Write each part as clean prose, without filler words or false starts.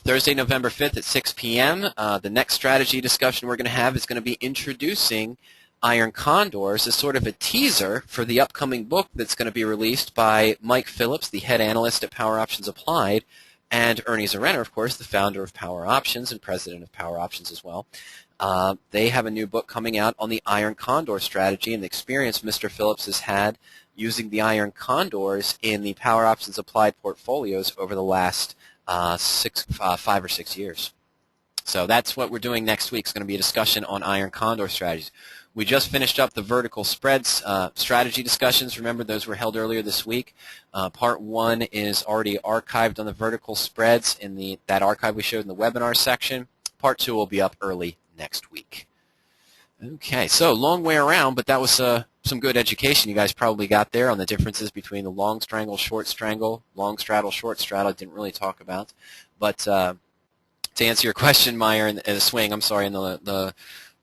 Thursday, November 5th at 6 p.m. The next strategy discussion we're going to have is going to be introducing Iron Condors as sort of a teaser for the upcoming book that's going to be released by Mike Phillips, the head analyst at Power Options Applied, and Ernie Zarenner, of course, the founder of Power Options and president of Power Options as well. They have a new book coming out on the Iron Condor strategy and the experience Mr. Phillips has had using the Iron Condors in the Power Options Applied portfolios over the last 5 or 6 years. So that's what we're doing next week. It's going to be a discussion on Iron Condor strategies. We just finished up the vertical spreads strategy discussions. Remember, those were held earlier this week. Part 1 is already archived on the vertical spreads in that archive we showed in the webinar section. Part 2 will be up early next week. Okay, so long way around, but that was some good education you guys probably got there on the differences between the long strangle, short strangle, long straddle, short straddle. I didn't really talk about. But to answer your question, Meyer, in the swing, I'm sorry, in the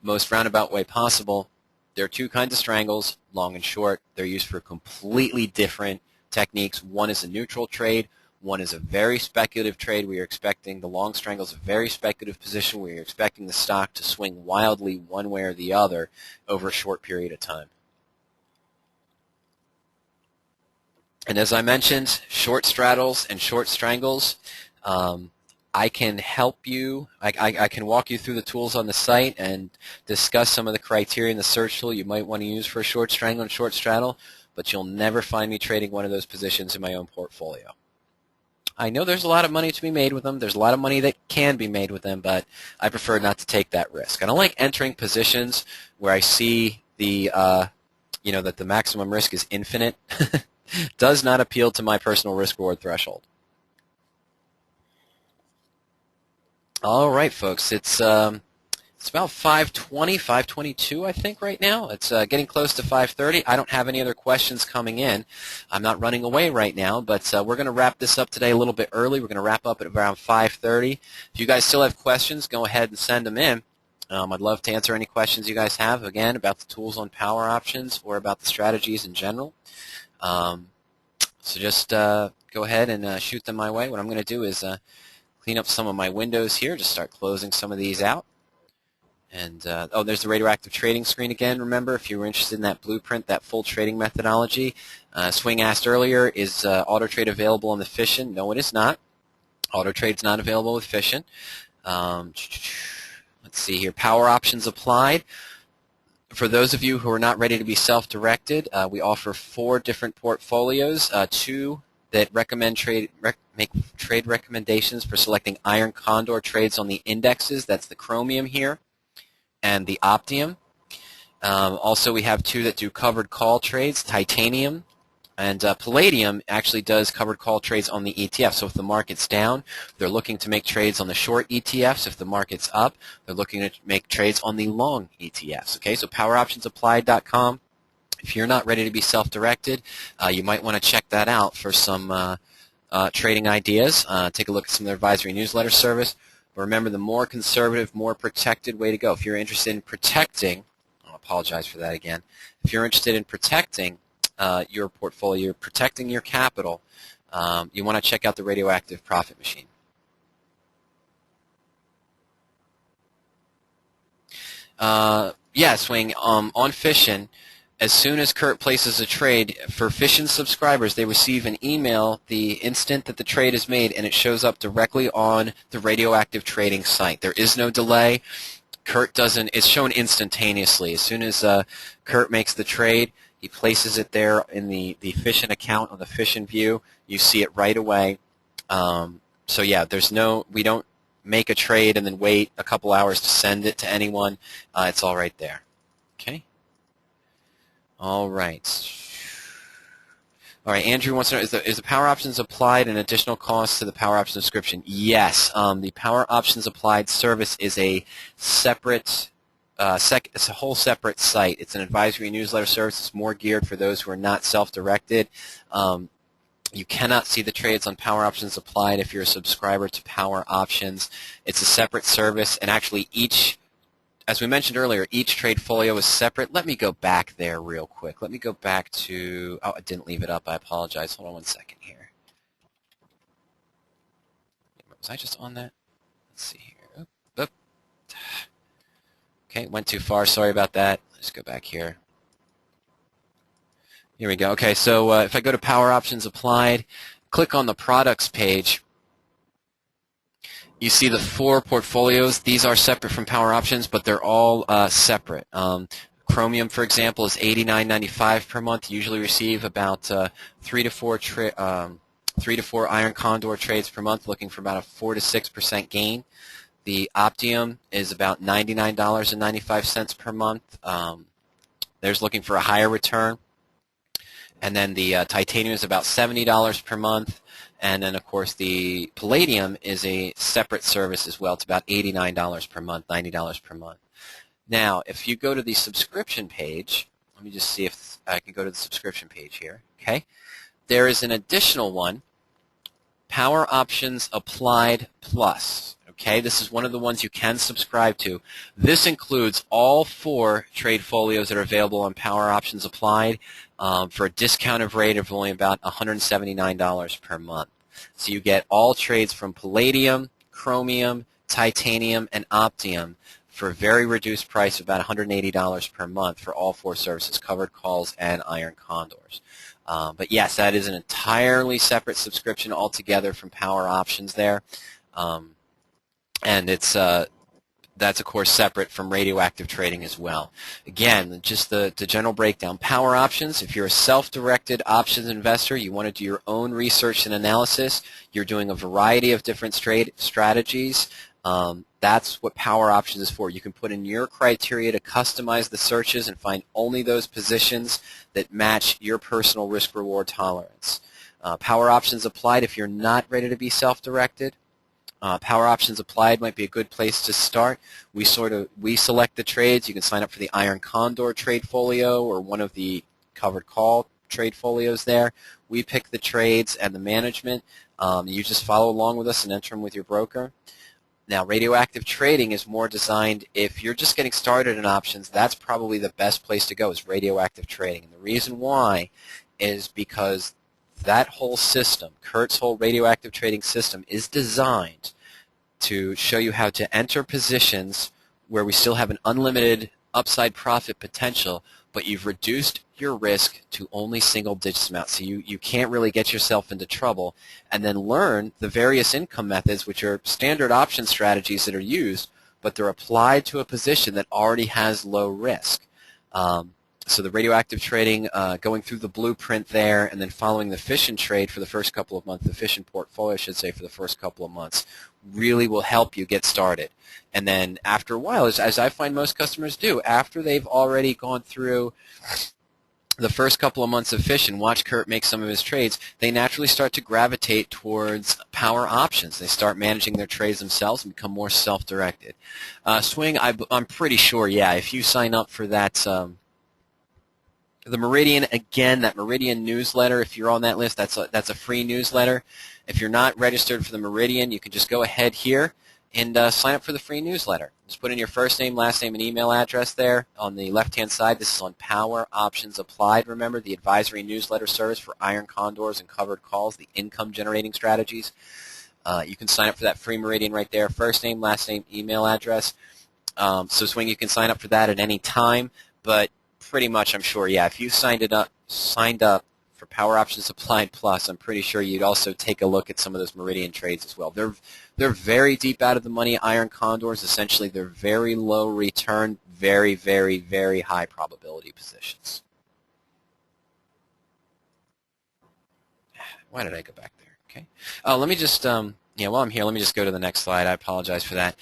most roundabout way possible, there are two kinds of strangles, long and short. They're used for completely different techniques. One is a neutral trade. One is a very speculative trade. We are expecting the long strangles, a very speculative position. We are expecting the stock to swing wildly one way or the other over a short period of time. And as I mentioned, short straddles and short strangles, I can help you. I can walk you through the tools on the site and discuss some of the criteria in the search tool you might want to use for a short strangle and short straddle, but you'll never find me trading one of those positions in my own portfolio. I know there's a lot of money to be made with them. There's a lot of money that can be made with them, but I prefer not to take that risk. I don't like entering positions where I see the, that the maximum risk is infinite. Does not appeal to my personal risk-reward threshold. All right, folks. It's about 5:20, 5:22, I think, right now. It's getting close to 5:30. I don't have any other questions coming in. I'm not running away right now, but we're going to wrap this up today a little bit early. We're going to wrap up at around 5:30. If you guys still have questions, go ahead and send them in. I'd love to answer any questions you guys have, again, about the tools on Power Options or about the strategies in general. So just go ahead and shoot them my way. What I'm going to do is clean up some of my windows here, just start closing some of these out. And there's the radioactive trading screen again. Remember, if you were interested in that blueprint, that full trading methodology. Swing asked earlier, is auto trade available on the Fission? No, it is not. Auto trade's not available with Fission. Let's see here. Power Options Applied. For those of you who are not ready to be self-directed, we offer 4 different portfolios, 2 that make trade recommendations for selecting Iron Condor trades on the indexes. That's the chromium here and the optium. Also, we have 2 that do covered call trades, titanium, and palladium actually does covered call trades on the ETF. So if the market's down, they're looking to make trades on the short ETFs. If the market's up, they're looking to make trades on the long ETFs. Okay, so poweroptionsapplied.com. If you're not ready to be self-directed, you might want to check that out for some trading ideas. Take a look at some of their advisory newsletter service. But remember, the more conservative, more protected way to go. If you're interested in protecting, I'll apologize for that again. If you're interested in protecting your portfolio, protecting your capital, you want to check out the radioactive profit machine. Yeah, Swing, on Fission, as soon as Kurt places a trade, for Fission subscribers, they receive an email the instant that the trade is made, and it shows up directly on the radioactive trading site. There is no delay. Kurt doesn't, it's shown instantaneously. As soon as Kurt makes the trade, he places it there in the Fission account on the Fission view. You see it right away. So yeah, we don't make a trade and then wait a couple hours to send it to anyone. It's all right there. Okay. All right. All right, Andrew wants to know, is the Power Options Applied an additional cost to the Power Options subscription? Yes. The Power Options Applied service is a separate it's a whole separate site. It's an advisory newsletter service. It's more geared for those who are not self-directed. You cannot see the trades on Power Options Applied if you're a subscriber to Power Options. It's a separate service, and actually as we mentioned earlier, each trade folio is separate. Let me go back there real quick. Let me go back to, I didn't leave it up. I apologize. Hold on one second here. Was I just on that? let's see here. Oop, oop. Okay, went too far. Sorry about that. Let's go back here. Here we go. Okay, so if I go to Power Options Applied, click on the Products page, you see the 4 portfolios. These are separate from Power Options, but they're all separate. Chromium, for example, is $89.95 per month. You usually receive about 3 to 4 iron condor trades per month, looking for about a 4 to 6% gain. The Optium is about $99.95 per month. There's looking for a higher return. And then the Titanium is about $70 per month. And then, of course, the Palladium is a separate service as well. It's about $89 per month, $90 per month. Now, if you go to the subscription page, let me just see if I can go to the subscription page here. Okay, there is an additional one, Power Options Applied Plus. Okay, this is one of the ones you can subscribe to. This includes all 4 trade folios that are available on Power Options Applied for a discounted rate of only about $179 per month. So you get all trades from Palladium, Chromium, Titanium, and Optium for a very reduced price of about $180 per month for all 4 services, covered calls and iron condors. But yes, that is an entirely separate subscription altogether from Power Options there. And it's that's, of course, separate from radioactive trading as well. Again, just the general breakdown. Power Options, if you're a self-directed options investor, you want to do your own research and analysis, you're doing a variety of different trade strategies, that's what Power Options is for. You can put in your criteria to customize the searches and find only those positions that match your personal risk-reward tolerance. Power Options Applied, if you're not ready to be self-directed, Power Options Applied might be a good place to start. We select the trades. You can sign up for the Iron Condor trade folio or one of the covered call trade folios there. We pick the trades and the management. You just follow along with us and enter them with your broker. Now, radioactive trading is more designed, if you're just getting started in options, that's probably the best place to go, is radioactive trading. And the reason why is because that whole system, Kurt's whole radioactive trading system, is designed to show you how to enter positions where we still have an unlimited upside profit potential, but you've reduced your risk to only single-digit amounts. So you can't really get yourself into trouble, and then learn the various income methods, which are standard option strategies that are used, but they're applied to a position that already has low risk. So the radioactive trading, going through the blueprint there, and then following the efficient trade for the first couple of months, the efficient portfolio, I should say, for the first couple of months, really will help you get started. And then after a while, as I find most customers do, after they've already gone through the first couple of months of fish and watch Kurt make some of his trades, they naturally start to gravitate towards Power Options. They start managing their trades themselves and become more self-directed. Swing, I'm pretty sure, yeah, if you sign up for that, the Meridian, again, that Meridian newsletter, if you're on that list, that's a free newsletter. If you're not registered for the Meridian, you can just go ahead here and sign up for the free newsletter. Just put in your first name, last name, and email address there. On the left-hand side, this is on Power Options Applied. Remember, the advisory newsletter service for iron condors and covered calls, the income-generating strategies. You can sign up for that free Meridian right there. First name, last name, email address. So Swing, you can sign up for that at any time, but pretty much, I'm sure, yeah, if you signed up for Power Options Applied Plus, I'm pretty sure you'd also take a look at some of those Meridian trades as well. They're very deep out of the money iron condors. Essentially, they're very low return, very, very, very high probability positions. Why did I go back there? Okay. Let me just, yeah, while I'm here, let me just go to the next slide. I apologize for that.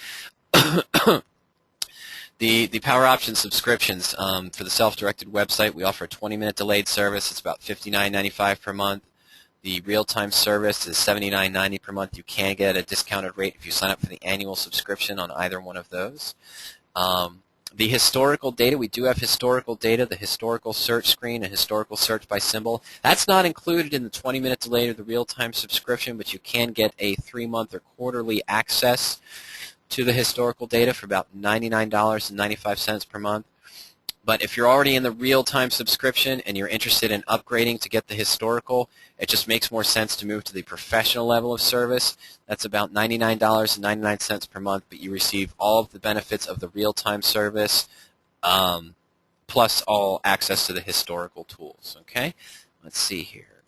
The Power Options subscriptions, for the self-directed website, we offer a 20-minute delayed service. It's about $59.95 per month. The real-time service is $79.90 per month. You can get a discounted rate if you sign up for the annual subscription on either one of those. The historical data, we do have historical data, the historical search screen, and historical search by symbol. That's not included in the 20-minute delay or the real-time subscription, but you can get a 3-month or quarterly access to the historical data for about $99.95 per month. But if you're already in the real-time subscription and you're interested in upgrading to get the historical, it just makes more sense to move to the professional level of service. That's about $99.99 per month, but you receive all of the benefits of the real-time service, plus all access to the historical tools. Okay? Let's see here.